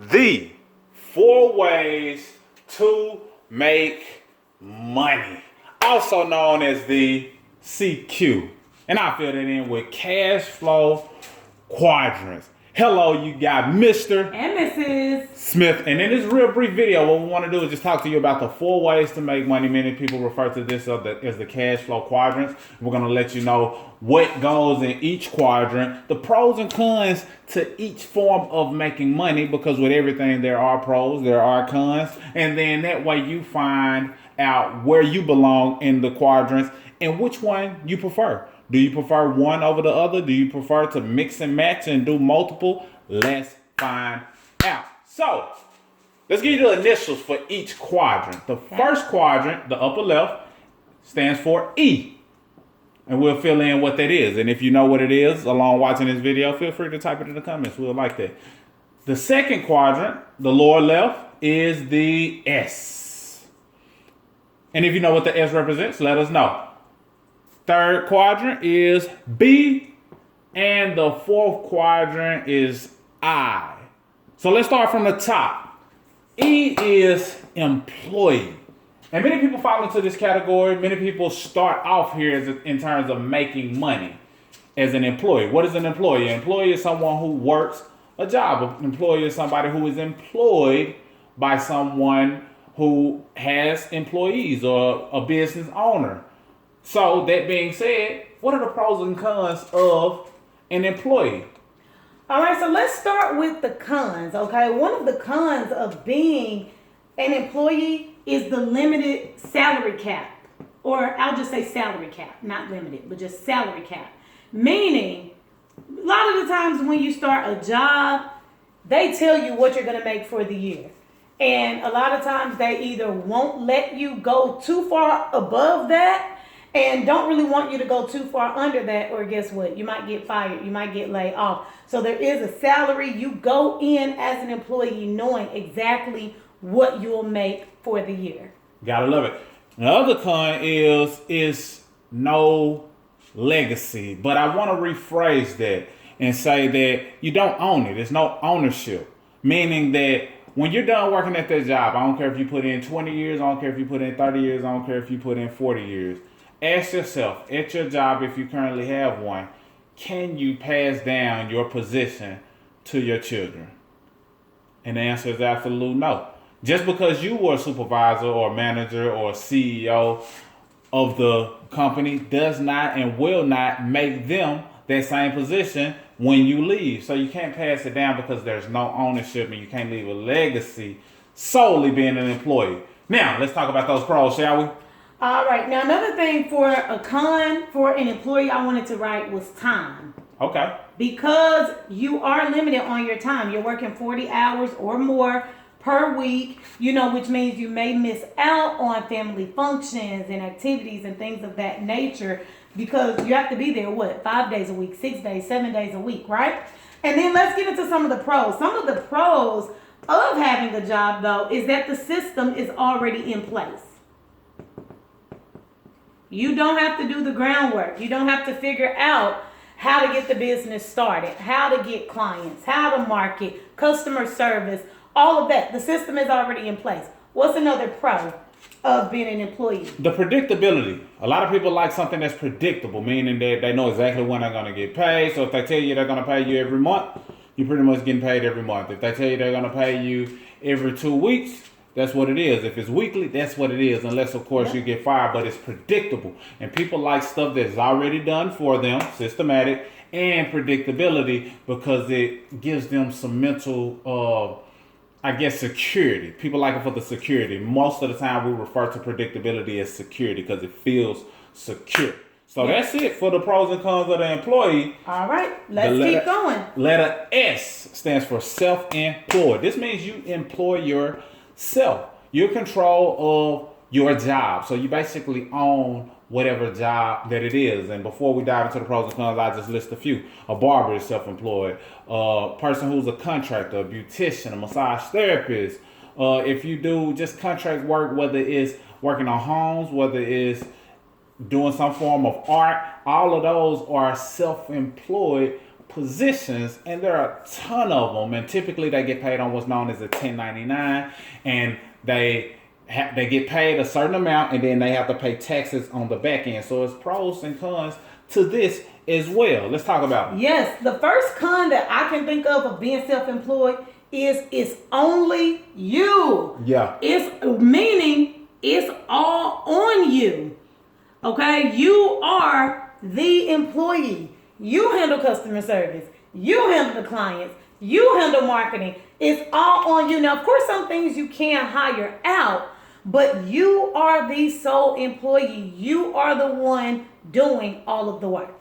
The 4 ways to make money, also known as the CQ. And I fill that in with cash flow quadrants. Hello, you got Mr. and Mrs. Smith. And in this real brief video, what we want to do is just talk to you about the 4 ways to make money. Many people refer to this as the cash flow quadrants. We're going to let you know what goes in each quadrant, the pros and cons to each form of making money, because with everything there are pros, there are cons. And then that way you find out where you belong in the quadrants and which one you prefer. Do you prefer one over the other? Do you prefer to mix and match and do multiple? Let's find out. So, let's give you the initials for each quadrant. The first quadrant, the upper left, stands for E. And we'll fill in what that is. And if you know what it is along watching this video, feel free to type it in the comments. We'll like that. The second quadrant, the lower left, is the S. And if you know what the S represents, let us know. Third quadrant is B, and the fourth quadrant is I. So let's start from the top. E is employee. And many people fall into this category. Many people start off here in terms of making money as an employee. What is an employee? An employee is someone who works a job. An employee is somebody who is employed by someone who has employees or a business owner. So that being said, what are the pros and cons of an employee? All right, so let's start with the cons, okay? One of the cons of being an employee is the limited salary cap. Or I'll just say salary cap, not limited, but just salary cap. Meaning, a lot of the times when you start a job, they tell you what you're going to make for the year. And a lot of times they either won't let you go too far above that, and don't really want you to go too far under that, or guess what? You might get fired. You might get laid off. So there is a salary. You go in as an employee knowing exactly what you'll make for the year. Gotta love it. The other con is no legacy. But I want to rephrase that and say that you don't own it. There's no ownership. Meaning that when you're done working at that job, I don't care if you put in 20 years, I don't care if you put in 30 years, I don't care if you put in 40 years. Ask yourself, at your job, if you currently have one, can you pass down your position to your children? And the answer is absolute no. Just because you were a supervisor or a manager or a CEO of the company does not and will not make them that same position when you leave. So you can't pass it down because there's no ownership, and you can't leave a legacy solely being an employee. Now, let's talk about those pros, shall we? All right. Now, another thing for a con for an employee I wanted to write was time. Okay. Because you are limited on your time. You're working 40 hours or more per week, which means you may miss out on family functions and activities and things of that nature, because you have to be there, 5 days a week, 6 days, 7 days a week, right? And then let's get into some of the pros. Some of the pros of having a job, though, is that the system is already in place. You don't have to do the groundwork. You don't have to figure out how to get the business started, how to get clients, how to market, customer service, all of that. The system is already in place. What's another pro of being an employee? The predictability. A lot of people like something that's predictable, meaning that they know exactly when they're going to get paid. So if they tell you they're going to pay you every month, you're pretty much getting paid every month. If they tell you they're going to pay you every 2 weeks, that's what it is. If it's weekly, that's what it is. Unless, of course, you get fired. But it's predictable. And people like stuff that's already done for them, systematic, and predictability, because it gives them some mental, security. People like it for the security. Most of the time, we refer to predictability as security because it feels secure. So that's it for the pros and cons of the employee. All right, let's keep going. Letter S stands for self-employed. This means you employ yourself. You're in control of your job. So you basically own whatever job that it is. And before we dive into the pros and cons, I just list a few. A barber is self-employed. A person who's a contractor, a beautician, a massage therapist. If you do just contract work, whether it's working on homes, whether it's doing some form of art, all of those are self-employed positions, and there are a ton of them, and typically they get paid on what's known as a 1099, and they get paid a certain amount, and then they have to pay taxes on the back end. So it's pros and cons to this as well. Let's talk about it. Yes, the first con that I can think of being self-employed is it's only you. Yeah. It's meaning it's all on you. Okay, you are the employee. You handle customer service. You handle the clients. You handle marketing. It's all on you. Now, of course, some things you can hire out, but you are the sole employee. You are the one doing all of the work.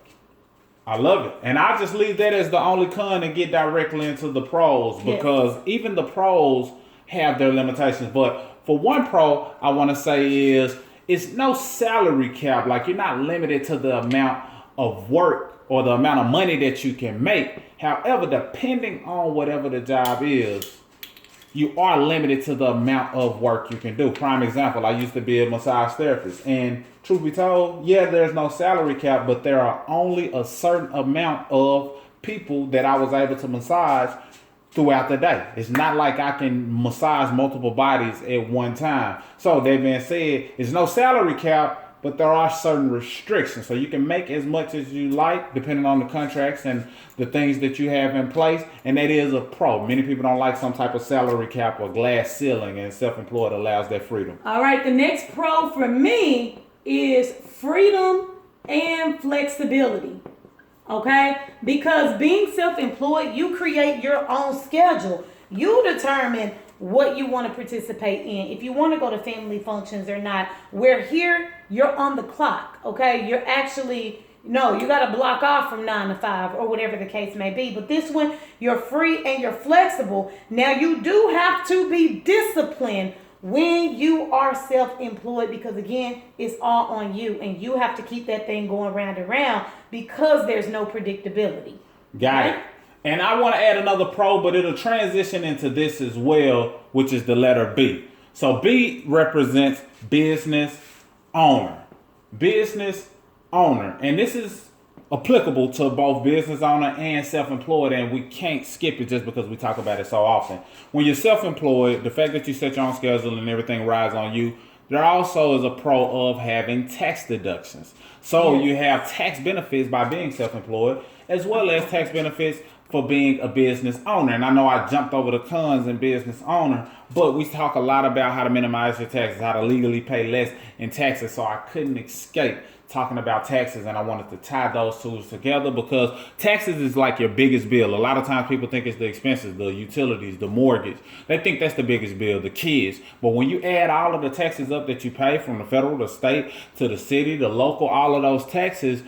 I love it. And I just leave that as the only con and get directly into the pros, because even the pros have their limitations. But for one pro, I want to say is it's no salary cap. Like, you're not limited to the amount of work or the amount of money that you can make. However, depending on whatever the job is, you are limited to the amount of work you can do. Prime example, I used to be a massage therapist, and truth be told, yeah, there's no salary cap, but there are only a certain amount of people that I was able to massage throughout the day. It's not like I can massage multiple bodies at one time. So that being said, there's no salary cap, but there are certain restrictions. So you can make as much as you like, depending on the contracts and the things that you have in place. And that is a pro. Many people don't like some type of salary cap or glass ceiling, and self-employed allows that freedom. All right, the next pro for me is freedom and flexibility. Okay? Because being self-employed, you create your own schedule. You determine what you want to participate in. If you want to go to family functions or not, where here, you're on the clock, okay? You're actually, no, you got to block off from 9 to 5 or whatever the case may be. But this one, you're free and you're flexible. Now, you do have to be disciplined when you are self-employed, because again, it's all on you, and you have to keep that thing going round and round because there's no predictability. Got it. And I want to add another pro, but it'll transition into this as well, which is the letter B. So B represents business owner. Business owner. And this is applicable to both business owner and self-employed, and we can't skip it just because we talk about it so often. When you're self-employed, the fact that you set your own schedule and everything rides on you, there also is a pro of having tax deductions. So you have tax benefits by being self-employed, as well as tax benefits for being a business owner. And I know I jumped over the cons in business owner, but we talk a lot about how to minimize your taxes, how to legally pay less in taxes. So I couldn't escape talking about taxes, and I wanted to tie those two together, because taxes is like your biggest bill. A lot of times people think it's the expenses, the utilities, the mortgage. They think that's the biggest bill, the kids. But when you add all of the taxes up that you pay, from the federal, the state, to the city, the local, all of those taxes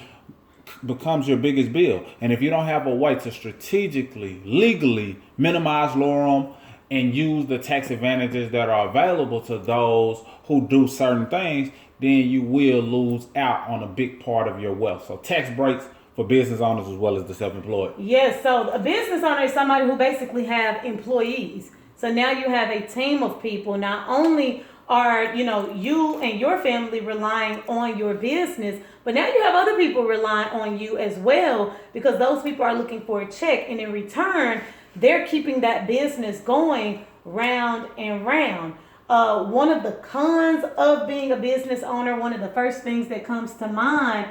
becomes your biggest bill. And if you don't have a way to strategically, legally minimize, lower them, and use the tax advantages that are available to those who do certain things, then you will lose out on a big part of your wealth. So tax breaks for business owners as well as the self-employed. Yes, so a business owner is somebody who basically have employees. So now you have a team of people. Not only are, you and your family relying on your business, but now you have other people relying on you as well, because those people are looking for a check, and in return, they're keeping that business going round and round. One of the cons of being a business owner, one of the first things that comes to mind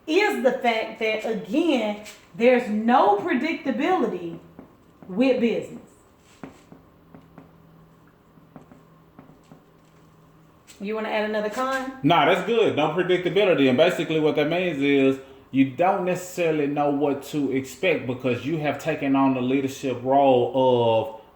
is the fact that, again, there's no predictability with business. You want to add another con? Nah, that's good. No predictability. And basically what that means is you don't necessarily know what to expect, because you have taken on the leadership role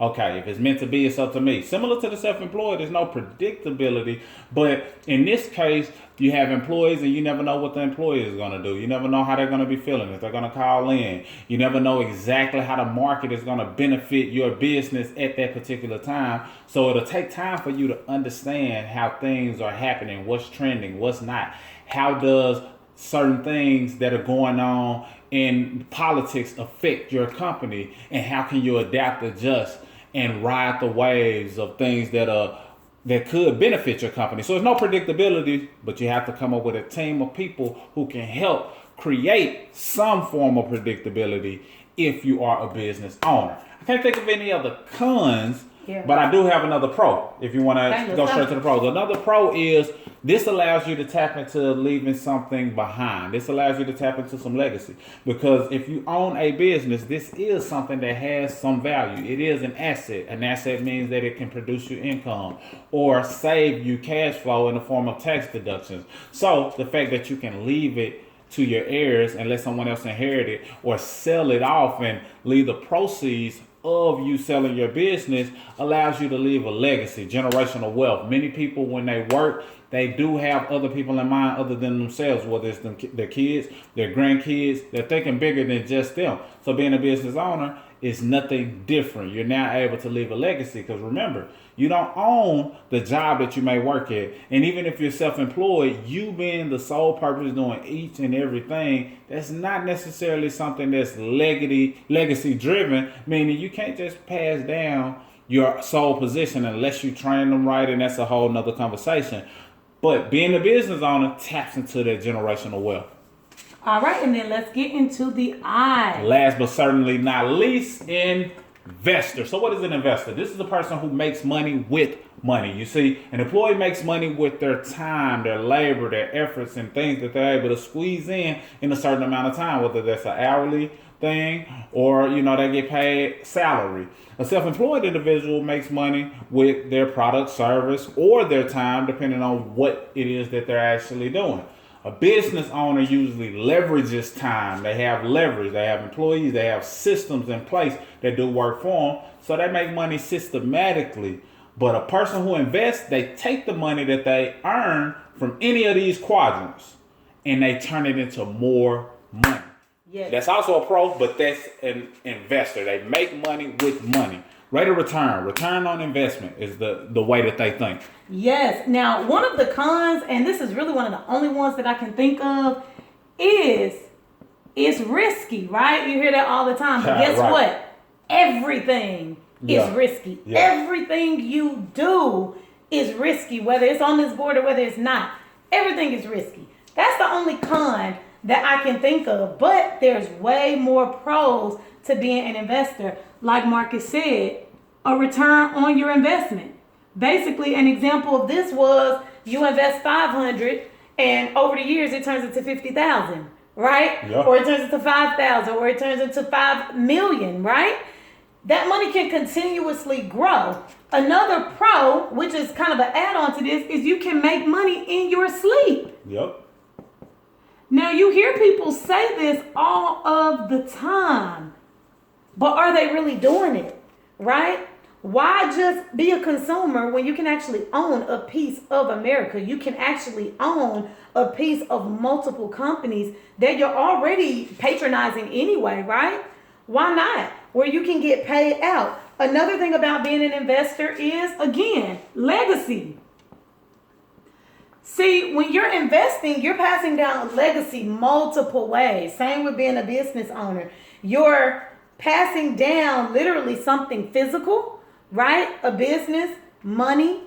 of, okay, if it's meant to be, it's up to me. Similar to the self-employed, there's no predictability. But in this case, you have employees, and you never know what the employee is going to do. You never know how they're going to be feeling, if they're going to call in. You never know exactly how the market is going to benefit your business at that particular time. So it'll take time for you to understand how things are happening, what's trending, what's not. How does certain things that are going on in politics affect your company, and how can you adapt, adjust, and ride the waves of things that could benefit your company. So there's no predictability, but you have to come up with a team of people who can help create some form of predictability if you are a business owner. I can't think of any other cons, Yeah. but I do have another pro if you want to go straight to the pros. Another pro is this allows you to tap into leaving something behind. This allows you to tap into some legacy. Because if you own a business, this is something that has some value. It is an asset. An asset means that it can produce you income or save you cash flow in the form of tax deductions. So the fact that you can leave it to your heirs and let someone else inherit it or sell it off and leave the proceeds of you selling your business allows you to leave a legacy, generational wealth. Many people, when they work, they do have other people in mind other than themselves, whether it's their kids, their grandkids. They're thinking bigger than just them. So being a business owner is nothing different. You're now able to leave a legacy because remember, you don't own the job that you may work at. And even if you're self-employed, you being the sole purpose doing each and everything, that's not necessarily something that's legacy driven, meaning you can't just pass down your sole position unless you train them right, and that's a whole nother conversation. But being a business owner taps into that generational wealth. All right, and then let's get into the I. Last but certainly not least, investor. So what is an investor? This is a person who makes money with money. You see, an employee makes money with their time, their labor, their efforts, and things that they're able to squeeze in a certain amount of time, whether that's an hourly thing or, they get paid salary. A self-employed individual makes money with their product, service, or their time, depending on what it is that they're actually doing. A business owner usually leverages time. They have leverage. They have employees. They have systems in place that do work for them. So they make money systematically. But a person who invests, they take the money that they earn from any of these quadrants and they turn it into more money. Yes. That's also a pro, but that's an investor. They make money with money. Rate of return on investment is the way that they think. Yes. Now, one of the cons, and this is really one of the only ones that I can think of, is it's risky, right? You hear that all the time. But guess right. what? Everything is risky. Yeah. Everything you do is risky, whether it's on this board or whether it's not. Everything is risky. That's the only con that I can think of. But there's way more pros to being an investor. Like Marcus said, a return on your investment. Basically, an example of this was you invest $500 and over the years it turns into $50,000, right? Yeah. Or it turns into $5,000 or it turns into $5 million, right? That money can continuously grow. Another pro, which is kind of an add-on to this, is you can make money in your sleep. Yep. Now, you hear people say this all of the time, but are they really doing it, right? Why just be a consumer when you can actually own a piece of America? You can actually own a piece of multiple companies that you're already patronizing anyway, right? Why not? Where you can get paid out. Another thing about being an investor is, again, legacy. See, when you're investing, you're passing down legacy multiple ways. Same with being a business owner. You're passing down literally something physical, right? A business, money,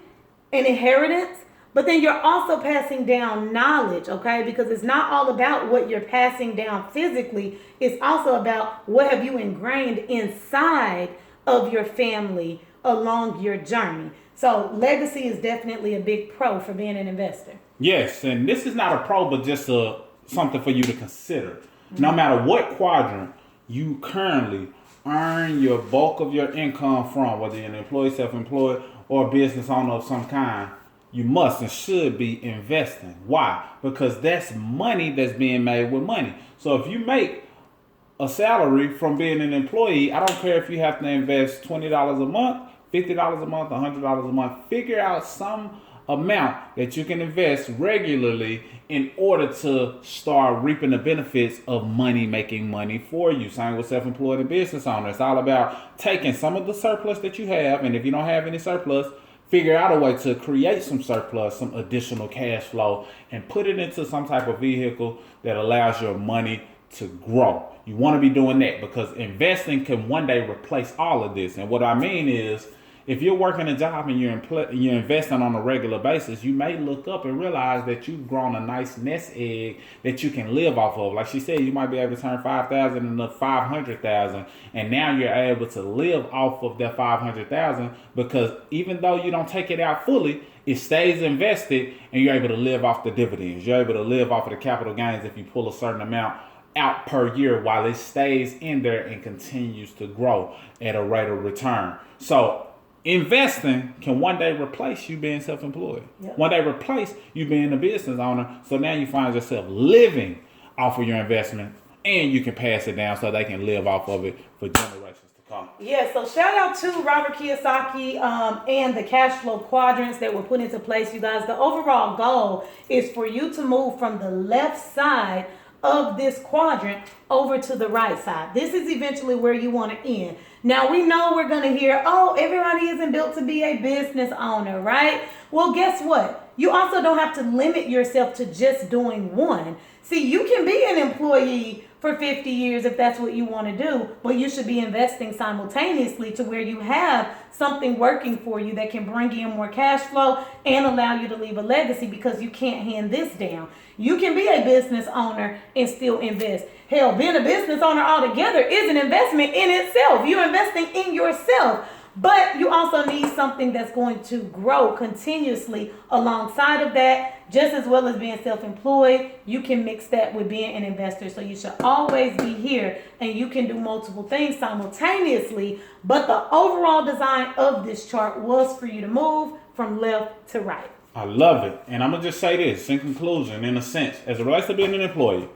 an inheritance. But then you're also passing down knowledge, okay? Because it's not all about what you're passing down physically. It's also about what have you ingrained inside of your family along your journey. So legacy is definitely a big pro for being an investor. Yes, and this is not a pro, but just something for you to consider. Mm-hmm. No matter what quadrant you currently earn your bulk of your income from, whether you're an employee, self-employed, or a business owner of some kind, you must and should be investing. Why? Because that's money that's being made with money. So if you make a salary from being an employee, I don't care if you have to invest $20 a month, $50 a month, $100 a month. Figure out some amount that you can invest regularly in order to start reaping the benefits of money making money for you. Same with self-employed and business owners. It's all about taking some of the surplus that you have, and if you don't have any surplus, figure out a way to create some surplus, some additional cash flow, and put it into some type of vehicle that allows your money to grow. You want to be doing that because investing can one day replace all of this. And what I mean is if you're working a job and you're investing on a regular basis, you may look up and realize that you've grown a nice nest egg that you can live off of. Like she said, you might be able to turn 5,000 into 500,000, and now you're able to live off of that 500,000 because even though you don't take it out fully, it stays invested, and you're able to live off the dividends. You're able to live off of the capital gains if you pull a certain amount out per year while it stays in there and continues to grow at a rate of return. So investing can one day replace you being self-employed. Yep. One day replace you being a business owner. So now you find yourself living off of your investment, and you can pass it down so they can live off of it for generations to come. Yeah, so shout out to Robert Kiyosaki and the cash flow quadrants that were put into place, you guys. The overall goal is for you to move from the left side of this quadrant over to the right side. This is eventually where you want to end. Now, we know we're going to hear, oh, everybody isn't built to be a business owner, right? Well, guess what? You also don't have to limit yourself to just doing one. See, you can be an employee for 50 years if that's what you want to do, but you should be investing simultaneously to where you have something working for you that can bring in more cash flow and allow you to leave a legacy, because you can't hand this down. You can be a business owner and still invest. Hell, being a business owner altogether is an investment in itself. You're investing in yourself. But you also need something that's going to grow continuously alongside of that, just as well as being self-employed. You can mix that with being an investor. So you should always be here, and you can do multiple things simultaneously. But the overall design of this chart was for you to move from left to right. I love it. And I'm going to just say this in conclusion, in a sense, as it relates to being an employee.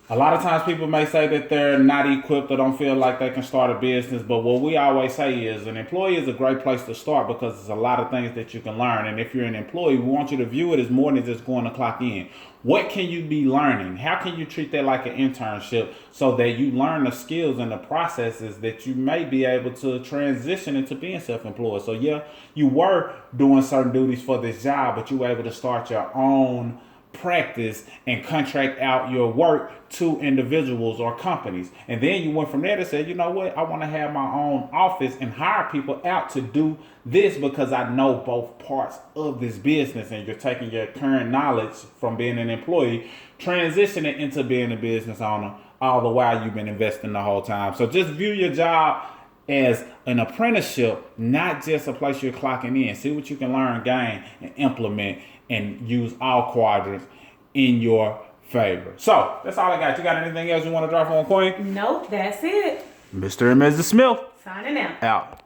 A lot of times people may say that they're not equipped or don't feel like they can start a business. But what we always say is an employee is a great place to start because there's a lot of things that you can learn. And if you're an employee, we want you to view it as more than just going to clock in. What can you be learning? How can you treat that like an internship so that you learn the skills and the processes that you may be able to transition into being self-employed? So yeah, you were doing certain duties for this job, but you were able to start your own practice and contract out your work to individuals or companies. And then you went from there to say, you know what, I want to have my own office and hire people out to do this because I know both parts of this business. And you're taking your current knowledge from being an employee, transitioning into being a business owner, all the while you've been investing the whole time. So just view your job as an apprenticeship, not just a place you're clocking in. See what you can learn, gain, and implement, and use all quadrants in your favor. So that's all I got. You got anything else you want to drop on, Queen? Nope, that's it. Mr. and Mrs. Smith. Signing out. Out.